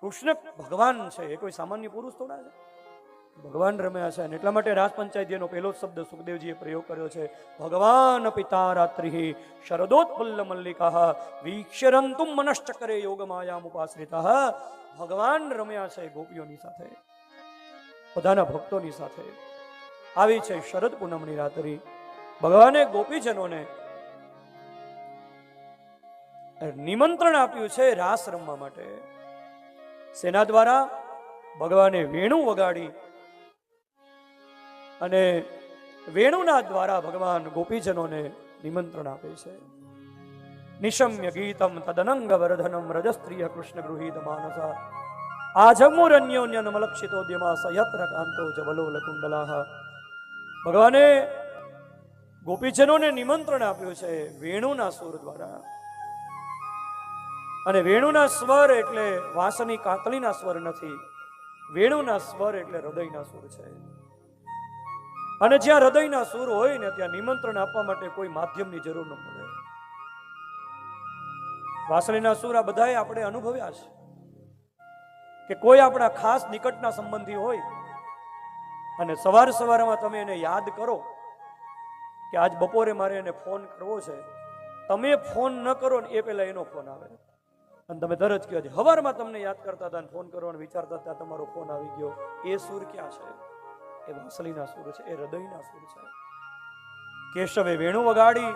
કૃષ્ણ ભગવાન છે, એ કોઈ સામાન્ય પુરુષ થોડા છે, ભગવાન રમ્યા છે. અને એટલા માટે રાસ પંચાયતીનો પહેલો શબ્દ સુખદેવજીએ પ્રયોગ કર્યો છે, ભગવાન પિતા રાત્રિ શરદોત્પલ્લ મલ્લિકા વીક્ષરંતુમ મનશ્ચક્રે યોગ માયામ ઉપાશ્રિતા. ભગવાન રમ્યા છે ગોપીઓની સાથે, પોતાના ભક્તોની સાથે. આવી છે શરદ પૂનમની રાત્રિ. ભગવાને ગોપીજનોને નિમંત્રણ આપ્યું છે રાસ રમવા માટે. સેના દ્વારા ભગવાને વેણુ વગાડી અને વેણુના દ્વારા ભગવાન ગોપીજનોને નિમંત્રણ આપે છે. નિશમ્ય ગીતમ તદનંગ વર્ધનમ રજસ્ત્રીય કૃષ્ણ ગૃહીત માનસ આજમુરન્યોન્યનમલક્ષિતોદ્યમા સયત્ર કાંતો જવલોલ કુંડલાહ. ભગવાને ગોપીજનોને નિમંત્રણ આપ્યું છે વેણુના સુર દ્વારા. અને વેણુના સ્વર એટલે વાંસની કાકલીના સ્વર નથી, વેણુના સ્વર એટલે હૃદયના સુર છે. અને જ્યાં હૃદયના સુર હોય ને ત્યાં નિમંત્રણ આપવા માટે કોઈ માધ્યમની જરૂર ન પડે. વાંસળીના સુર આ બધાએ આપણે અનુભવ્યા છે કે કોઈ આપણા ખાસ નિકટના સંબંધી હોય અને સવારમાં તમે એને યાદ કરો કે આજ બપોરે મારે એને ફોન કરવો છે, તમે ફોન ન કરો ને એ પહેલા એનો ફોન આવે અને તમે તરત કહો છો. સવારમાં તમને યાદ કરતા હતા ફોન કરવાનો વિચારતા હતા, તમારો ફોન આવી ગયો. એ સુર ક્યાં છે? એ વાંસળીના સુર છે, એ હૃદયના સુર છે. કેશવે વેણુ વગાડી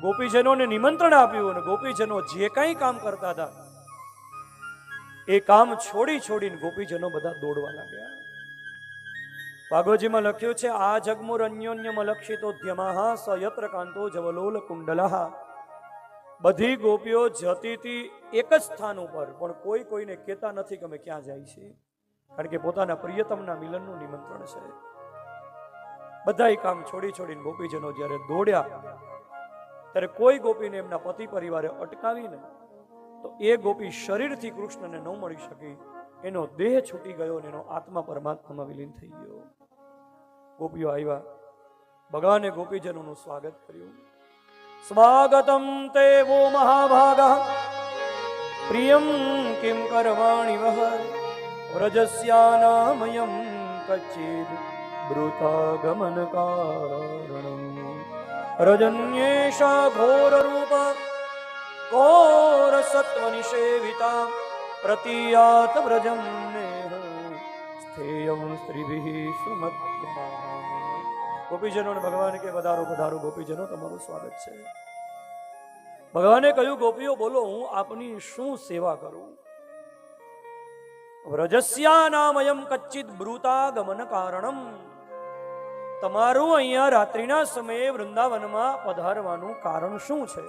ગોપીજનોને નિમંત્રણ આપ્યું અને ગોપીજનો જે કંઈ કામ કરતા હતા એ કામ છોડીને ગોપીજનો બધા દોડવા લાગ્યા. ભાગવતજીમાં લખ્યું છે, આ જગમુર અન્યોન્યમ અલક્ષિતોદ્યમઃ સયત્ર કાંતો જવલોલ કુંડલઃ. બધી ગોપીઓ જતી હતી એક જ સ્થાન ઉપર, પણ કોઈ કોઈને કહેતા નથી કે અમે ક્યાં જાય છીએ, કારણ કે પોતાના પ્રિયતમના મિલનનું નિમંત્રણ છે. બધા કામ છોડીને ગોપીજનો જ્યારે દોડ્યા ત્યારે કોઈ ગોપીને એમના પતિ પરિવારે અટકાવીને તો એ ગોપી શરીરથી કૃષ્ણને ન મળી શકી, એનો દેહ છૂટી ગયો અને એનો આત્મા પરમાત્મામાં વિલીન થઈ ગયો. ગોપીઓ આવ્યા, ભગવાને ગોપીજનોનું સ્વાગત કર્યું. સ્વાગતમ તે વો મહાભાગઃ પ્રિયમ કિમ કરવાણિ વહ વ્રજસ્યાનામયં કચ્ચિદ બ્રૂતાગમન કારણમ રજન્યેષા ઘોર રૂપ ઘોર સત્વ નિષેવિતા પ્રતિયાત વ્રજમ નેહ સ્થેયં સ્ત્રીભિઃ સુમધ્યમા. ગોપીજનોને ભગવાન કે પધારો પધારો ગોપીજનો, તમારું સ્વાગત છે. ભગવાને કહ્યું, ગોપીઓ બોલો, હું આપની શું સેવા કરું? વ્રજસ્યાનામયં કચ્ચિદ બ્રૂતાગમન કારણમ. તમારું અહીંયા રાત્રિના સમયે વૃંદાવનમાં પધારવાનું કારણ શું છે?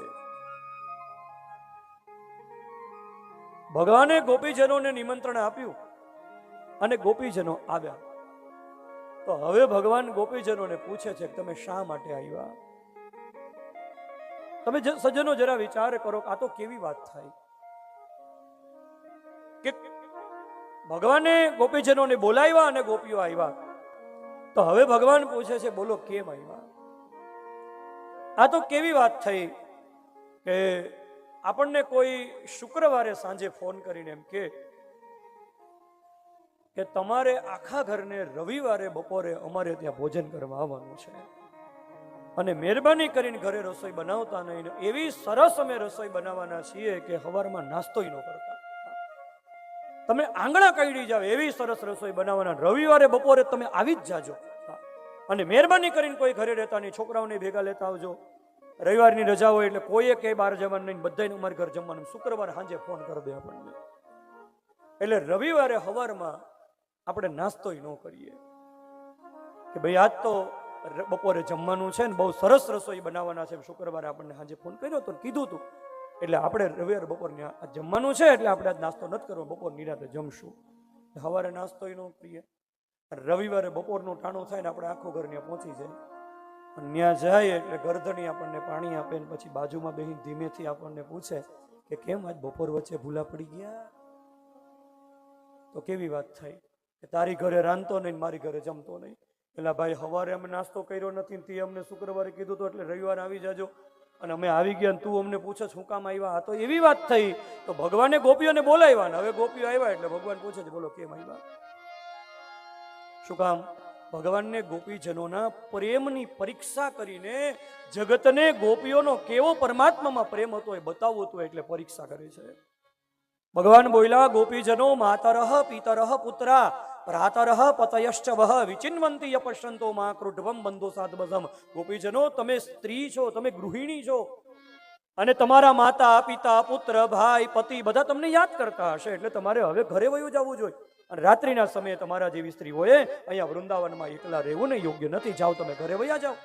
ભગવાને ગોપીજનોને નિમંત્રણ આપ્યું અને ગોપીજનો આવ્યા. તો હવે ભગવાન ગોપીજનોને પૂછે છે કે તમે શા માટે આવ્યા? તમે સજ્જનો જરા વિચાર કરો કે આ તો કેવી વાત થાય કે ભગવાને ગોપીજનોને બોલાવ્યા અને ગોપીઓ આવ્યા. તો હવે ભગવાન પૂછે છે, બોલો કેમ આવ્યા? આ તો કેવી વાત થઈ કે આપણને કોઈ શુક્રવારે સાંજે ફોન કરીને એમ કે તમારે આખા ઘરને રવિવારે બપોરે અમારે ત્યાં ભોજન કરવા આવવાનું છે અને મહેરબાની કરીને ઘરે રસોઈ બનાવતા નહીં. એવી સરસ અમે રસોઈ બનાવવાના છીએ કે સવારમાં નાસ્તોય ન કરતા, તમે આંગણા કાઢી જાવ એવી સરસ રસોઈ બનાવવાના. રવિવારે બપોરે તમે આવી જ જાજો અને મહેરબાની કરીને કોઈ ઘરે રહેતા નહીં, છોકરાઓને ભેગા લેતા આવજો. રવિવારની રજા હોય એટલે કોઈએ કઈ બહાર જવાનું નહીં, બધાને અમારે ઘર જમવાનું. શુક્રવારે સાંજે ફોન કરી દે આપણને, એટલે રવિવારે સવારમાં આપણે નાસ્તોય ન કરીએ કે ભાઈ આજ તો બપોરે જમવાનું છે ને બહુ સરસ રસોઈ બનાવવાના છે. શુક્રવારે આપણને સાંજે ફોન કર્યો હતો, કીધું હતું, એટલે આપણે રવિવારે બપોરની જમવાનું છે એટલે આપણે આજ નાસ્તો નથી કરવો, બપોર નિરાતે જમશું. સવારે નાસ્તોય ન કરીએ, રવિવારે બપોરનું ટાણું થાય ને આપણે આખો ઘર ત્યાં પહોંચી જાય. ત્યાં જાય એટલે ગરધણી આપણને પાણી આપે ને પછી બાજુમાં બેસી ધીમેથી આપણને પૂછે કે કેમ આજ બપોર વચ્ચે ભૂલા પડી ગયા? તો કેવી વાત થઈ કે તારી ઘરે રાંધતો નહીં, મારી ઘરે જમતો નહીં. પેલા ભાઈ સવારે અમે નાસ્તો કર્યો નથી, તે અમને શુક્રવારે કીધું હતું એટલે રવિવારે આવી જાજો. અને અમે આવી ગયા તું અમને પૂછે શું કામ આવ્યા? આ તો એવી વાત થઈ. તો ભગવાને ગોપીઓને બોલાવ્યા ને હવે ગોપીઓ આવ્યા એટલે ભગવાન પૂછે છે બોલો કેમ આવ્યા? શું કામ? ભગવાનને ગોપીજનોના પ્રેમની પરીક્ષા કરીને જગતને ગોપીઓનો કેવો પરમાત્મામાં પ્રેમ હતો એ બતાવવું હતું એટલે પરીક્ષા કરે છે. ભગવાન બોલ્યા ગોપીજનો માતરઃ પિતરઃ પુત્રા ભ્રાતરઃ પતયશ્ચ વહ વિચિન્વંતી યપશ્યંતો મા ક્રુઢવમ બંધો સાધવસમ. ગોપીજનો તમે સ્ત્રી છો, તમે ગૃહિણી છો અને તમારા માતા પિતા પુત્ર ભાઈ પતિ બધા તમને યાદ કરતા હશે એટલે તમારે હવે ઘરે વયું જવું જોઈએ. અને રાત્રિના સમયે તમારા જેવી સ્ત્રીઓએ અહીંયા વૃંદાવનમાં એકલા રહેવું ને યોગ્ય નથી. જાઓ તમે ઘરે વયા જાઓ.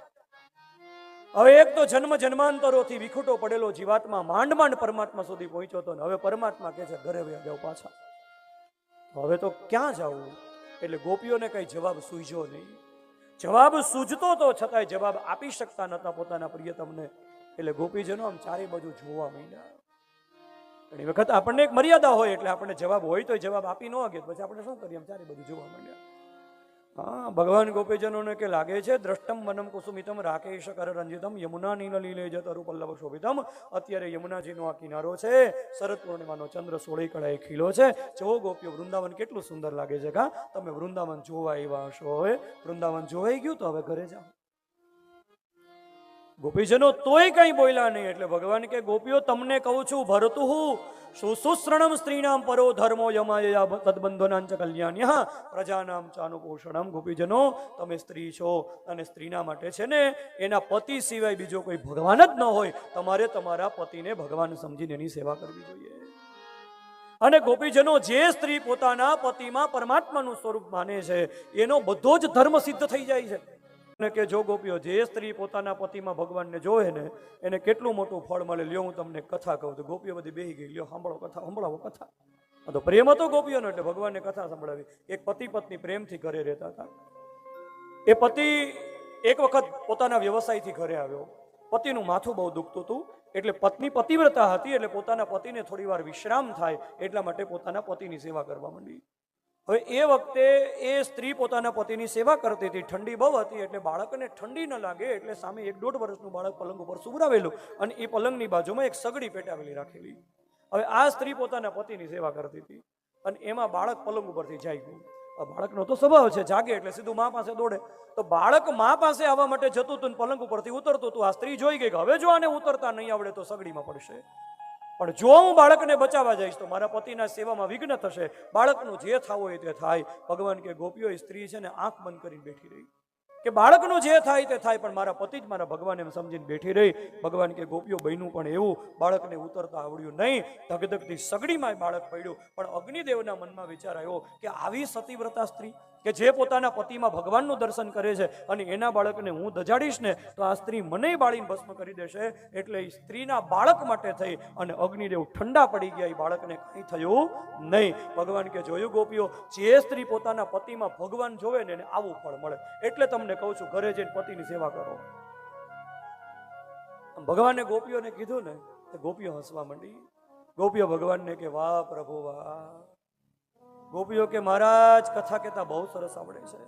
હવે એક તો જન્મ જન્માંતરોથી વિખૂટો પડેલો જીવાત્મા માંડ માંડ પરમાત્મા સુધી પહોંચ્યો હતો ને હવે પરમાત્મા કહે છે ઘરે વયા જાઓ પાછા. હવે તો ક્યાં જવું? એટલે ગોપીઓને કઈ જવાબ સૂઝ્યો નહીં. જવાબ સૂઝતો તો છતાંય જવાબ આપી શકતા નતા પોતાના પ્રિયતમને. એટલે ગોપીજનો આમ ચારે બાજુ જોવા માંડ્યા. ઘણી વખત આપણને એક મર્યાદા હોય એટલે આપણને જવાબ હોય તો જવાબ આપી ન શકે પછી આપણે શું કરીએ? ચારે બાજુ જોવા માંડ્યા. હા, ભગવાન ગોપીજનોને કે લાગે છે દ્રષ્ટમ વનમ કુસુમિતમ રાકેશ કર રંજિતમ યમુના નીલ લીલે જતરુ પલ્લવ શોભિતમ. અત્યારે યમુનાજીનો આ કિનારો છે, શરદ પૂર્ણિમાનો ચંદ્ર સોળે કળાએ ખીલો છે. જો ગોપીઓ વૃંદાવન કેટલું સુંદર લાગે છે. કા તમે વૃંદાવન જોવા આવ્યા હશો, હવે વૃંદાવન જોવાઈ ગયું તો હવે ઘરે જાઓ. ગોપીજનો તોય કઈ બોલ્યા નહીં. એટલે ભગવાન કે ગોપીઓ તમને કહું છું ભરતું સુશુશ્રણમ સ્ત્રીનામ પરો ધર્મો યમાયા તદબંધોનાંચ કલ્યાણ્ય પ્રજાનામ ચાનુપોષણમ. ગોપીજનો તમે સ્ત્રી છો અને સ્ત્રીના માટે છે ને એના પતિ સિવાય બીજો કોઈ ભગવાન જ ન હોય. તમારે તમારા પતિને ભગવાન સમજીને એની સેવા કરવી જોઈએ. અને ગોપીજનો જે સ્ત્રી પોતાના પતિમાં પરમાત્માનું સ્વરૂપ માને છે એનો બધો જ ધર્મ સિદ્ધ થઈ જાય છે. કે જો ગોપીઓ જે સ્ત્રી પોતાના પતિમાં ભગવાનને જોવે ને એને કેટલું મોટું ફળ મળે. લ્યો હું તમને કથા કહું. તો ગોપીઓ બધી બેહી ગઈ. લ્યો સાંભળો કથા, સંભળાવો કથા. આ તો પ્રેમ હતો ગોપીઓનો એટલે ભગવાનને કથા સંભળાવી. એક પતિ પત્ની પ્રેમથી ઘરે રહેતા હતા. એ પતિ એક વખત પોતાના વ્યવસાયથી ઘરે આવ્યો. પતિનું માથું બહુ દુખતું હતું એટલે પત્ની પતિવ્રતા હતી એટલે પોતાના પતિને થોડી વાર વિશ્રામ થાય એટલા માટે પોતાના પતિની સેવા કરવા માંડી. હવે એ વખતે એ સ્ત્રી પોતાના પતિની સેવા કરતી હતી. ઠંડી બહુ હતી એટલે બાળકને ઠંડી ન લાગે એટલે સામે 1-1.5 વર્ષનું બાળક પલંગ ઉપર સુવડાવેલું અને એ પલંગની બાજુમાં એક સગડી પેટાવેલી રાખેલી. હવે આ સ્ત્રી પોતાના પતિની સેવા કરતી હતી અને એમાં બાળક પલંગ ઉપરથી જાગ્યું. બાળકનો તો સ્વભાવ છે જાગે એટલે સીધું મા પાસે દોડે. તો બાળક મા પાસે આવવા માટે જતું હતું પલંગ ઉપરથી ઉતરતું હતું. આ સ્ત્રી જોઈ ગઈ કે હવે જો આને ઉતરતા નહીં આવડે તો સગડીમાં પડશે. પણ જો હું બાળકને બચાવવા જઈશ તો મારા પતિના સેવામાં વિઘ્ન થશે. બાળકનું જે થવું હોય તે થાય. ભગવાન કે ગોપીઓ સ્ત્રી છે ને આંખ બંધ કરીને બેઠી રહી કે બાળકનું જે થાય તે થાય પણ મારા પતિ જ મારા ભગવાન એમ સમજીને બેઠી રહી. ભગવાન કે ગોપીઓ બન્યું પણ એવું બાળકને ઉતરતા આવડ્યું નહીં. ધગધગતી સગડીમાં બાળક પડ્યું. પણ અગ્નિદેવના મનમાં વિચાર આવ્યો કે આવી સતીવ્રતા સ્ત્રી કે જે પોતાના પતિમાં ભગવાનનું દર્શન કરે છે અને એના બાળકને હું દજાડીશ ને તો આ સ્ત્રી મને બાળીને ભસ્મ કરી દેશે. એટલે એ સ્ત્રીના બાળક માટે થઈ અને અગ્નિદેવ ઠંડા પડી ગયા. એ બાળકને કંઈ થયું નહીં. ભગવાન કે જોયું ગોપીઓ જે સ્ત્રી પોતાના પતિમાં ભગવાન જોવે ને એને આવું ફળ મળે. એટલે તમને કહું છું ઘરે જઈને પતિની સેવા કરો. ભગવાને ગોપીઓને કીધું ને તો ગોપીઓ હસવા માંડી. ગોપીઓ ભગવાનને કે વાહ પ્રભુ વાહ. ગોપીઓ કે મહારાજ કથા કહેતા બહુ સરસ આવડે છે.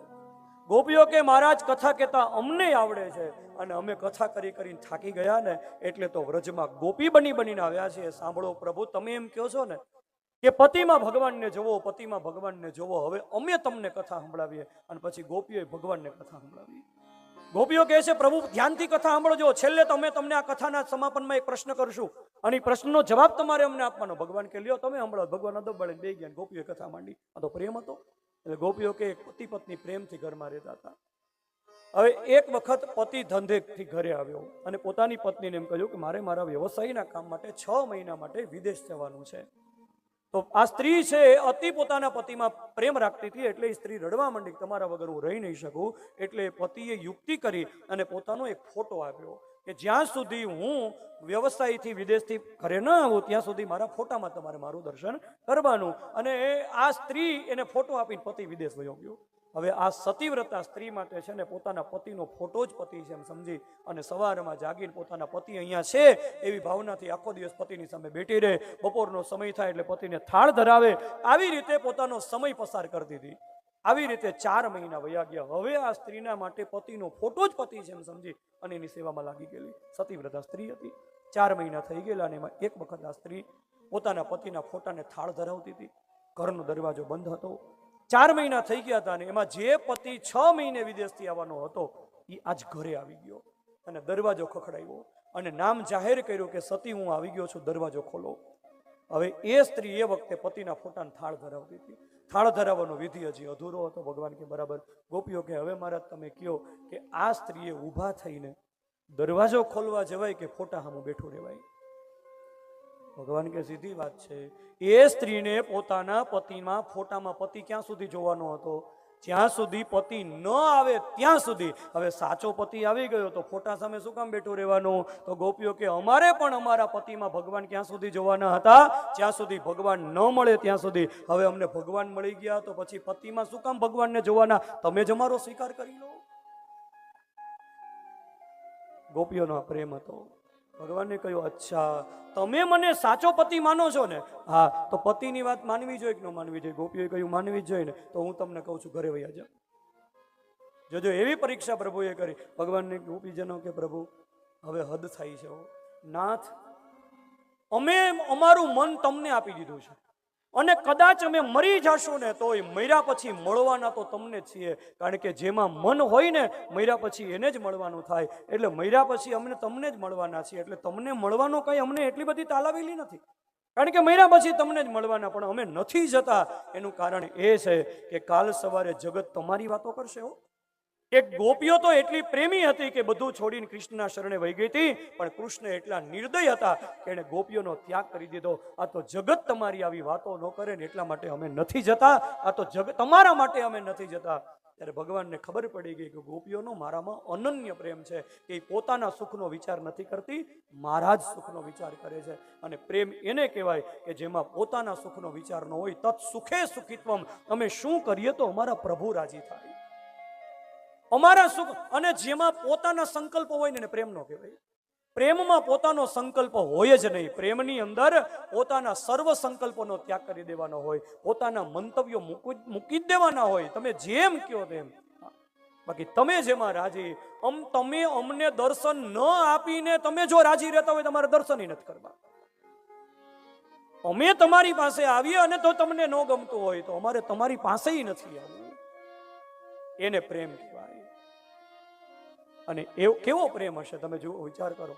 ગોપીઓ કે મહારાજ કથા કહેતા અમને આવડે છે અને અમે કથા કરી કરીને થાકી ગયા ને એટલે તો વ્રજમાં ગોપી બનીને આવ્યા છીએ. સાંભળો પ્રભુ તમે એમ કહો છો ને કે પતિમાં ભગવાનને જોવો, પતિમાં ભગવાનને જોવો. હવે અમે તમને કથા સંભળાવીએ. અને પછી ગોપીઓએ ભગવાનને કથા સંભળાવી. ગોપીઓ કહે છે પ્રભુ ધ્યાનથી કથા સાંભળજો. છેલ્લે તમે તમને આ કથાના સમાપનમાં એક પ્રશ્ન કરશું અને એ પ્રશ્નનો જવાબ તમારે અમને આપવાનો. ભગવાન કે લ્યો તમે સંભળાવો. ભગવાન અદબ બળીને બેસી ગયા. ગોપીઓએ કથા માંડી. આ તો પ્રેમ હતો. એટલે ગોપીઓ કે પતિ પત્ની પ્રેમથી ઘરમાં રહેતા હતા. હવે એક વખત પતિ ધંધેથી ઘરે આવ્યો અને પોતાની પત્નીને એમ કહ્યું કે મારે મારા વ્યવસાયના કામ માટે 6 મહિના માટે વિદેશ જવાનું છે. તો આ સ્ત્રી છે અતિ પોતાના પતિમાં પ્રેમ રાખતી હતી એટલે એ સ્ત્રી રડવા માંડી કે તમારા વગર હું રહી નહીં શકું. એટલે પતિએ યુક્તિ કરી અને પોતાનો એક ફોટો આપ્યો કે જ્યાં સુધી હું વ્યવસાયથી વિદેશથી ઘરે ન આવું ત્યાં સુધી મારા ફોટામાં તમારે મારું દર્શન કરવાનું. અને આ સ્ત્રી એને ફોટો આપીને પતિ વિદેશ વયો ગયો. હવે આ સતીવ્રતા સ્ત્રી માટે છે ને પોતાના પતિનો ફોટો જ પતિ છે એમ સમજી અને સવારમાં જાગીને પોતાના પતિ અહીંયા છે એવી ભાવનાથી આખો દિવસ પતિની સામે બેઠી રહે. બપોરનો સમય થાય એટલે પતિને થાળ ધરાવે. આવી રીતે પોતાનો સમય પસાર કરતી હતી. આવી રીતે 4 મહિના વયા ગયા. હવે આ સ્ત્રીના માટે પતિનો ફોટો જ પતિ છે એમ સમજી અને એની સેવામાં લાગી ગયેલી. સતીવ્રતા સ્ત્રી હતી. 4 મહિના થઈ ગયેલા અને એમાં એક વખત આ સ્ત્રી પોતાના પતિના ફોટાને થાળ ધરાવતી હતી. ઘરનો દરવાજો બંધ હતો. 4 મહિના થઈ ગયા હતા અને એમાં જે પતિ 6 મહિને વિદેશથી આવવાનો હતો એ આજ ઘરે આવી ગયો અને દરવાજો ખખડાવ્યો અને નામ જાહેર કર્યું કે સતી, હું આવી ગયો છું, દરવાજો ખોલો. હવે એ સ્ત્રી એ વખતે પતિના ફોટાને થાળ ધરાવતી હતી. થાળ ધરાવવાનો વિધિ હજી અધૂરો હતો. ભગવાન કે બરાબર. ગોપીઓ કે હવે મહારાજ તમે કહો કે આ સ્ત્રીએ ઊભા થઈને દરવાજો ખોલવા જવાય કે ફોટા સામે બેઠું રહેવાય? ભગવાન કે સીધી વાત છે. એ સ્ત્રીને પોતાના પતિમાં ફોટામાં પતિ ક્યાં સુધી જોવાનો હતો? જ્યાં સુધી પતિ ન આવે ત્યાં સુધી. હવે સાચો પતિ આવી ગયો તો ફોટા સામે શું કામ બેઠું રહેવાનું? તો ગોપીઓ કે અમારે પણ અમારા પતિમાં ભગવાન ક્યાં સુધી જોવાના હતા? જ્યાં સુધી ભગવાન ન મળે ત્યાં સુધી. હવે અમને ભગવાન મળી ગયા તો પછી પતિમાં શું કામ ભગવાનને જોવાના? તમે જ અમારો સ્વીકાર કરી લો. ગોપીઓનો પ્રેમ હતો. ભગવાનને કહ્યું, અચ્છા તમે મને સાચો પતિ માનો છો ને? હા, તો પતિની વાત માનવી જોઈએ કે ન માનવી જોઈએ? ગોપીઓએ કહ્યું માનવી જોઈએ ને. તો હું તમને કહું છું ઘરે વયા જાઓ. જોજો એવી પરીક્ષા પ્રભુએ કરી. ભગવાનને ગોપીજનો કે પ્રભુ હવે હદ થાય છે. નાથ, અમે અમારું મન તમને આપી દીધું છે અને કદાચ અમે મરી જશું ને તોય મર્યા પછી મળવાના તો તમને જ છીએ. કારણ કે જેમાં મન હોય ને મર્યા પછી એને જ મળવાનું થાય. એટલે મર્યા પછી અમને તમને જ મળવાના છીએ. એટલે તમને મળવાનો કઈ અમને એટલી બધી તાલાવેલી નથી. કારણ કે મર્યા પછી તમને જ મળવાના. પણ અમે નથી જતા. એનું કારણ એ છે કે કાલ સવારે જગત તમારી વાતો કરશે. હો, એક ગોપીઓ તો એટલી પ્રેમી હતી કે બધું છોડીને કૃષ્ણના શરણે વહી ગઈ હતી. પણ કૃષ્ણ એટલા નિર્દય હતા કે એને ગોપીઓનો ત્યાગ કરી દીધો. આ તો જગત તમારી આવી વાતો ન કરે ને એટલા માટે અમે નથી જતા. આ તો જગત તમારા માટે અમે નથી જતા. ત્યારે ભગવાનને ખબર પડી ગઈ કે ગોપીઓનો મારામાં અનન્ય પ્રેમ છે કે એ પોતાના સુખનો વિચાર નથી કરતી, મારા જ સુખનો વિચાર કરે છે. અને પ્રેમ એને કહેવાય કે જેમાં પોતાના સુખનો વિચાર ન હોય. તત સુખે સુખિત્વમ. અમે શું કરીએ તો અમારા પ્રભુ રાજી થાય. અમારા સુખ. અને જેમાં પોતાના સંકલ્પ હોય ને પ્રેમ નો કહેવાય. પ્રેમમાં પોતાનો સંકલ્પ હોય જ નહીં. પ્રેમની અંદર પોતાના સર્વ સંકલ્પોનો ત્યાગ કરી દેવાનો હોય. પોતાના મંતવ્યો મૂકી જ દેવાના હોય. તમે જેમ કહો તેમ. બાકી તમે જેમાં રાજી. તમે અમને દર્શન ન આપીને તમે જો રાજી રહેતા હોય તમારે દર્શન નથી કરવા. અમે તમારી પાસે આવીએ અને તો તમને ન ગમતું હોય તો અમારે તમારી પાસે નથી આવવું. એને પ્રેમ કહેવાય. અને એવો કેવો પ્રેમ હશે તમે જુઓ, વિચાર કરો.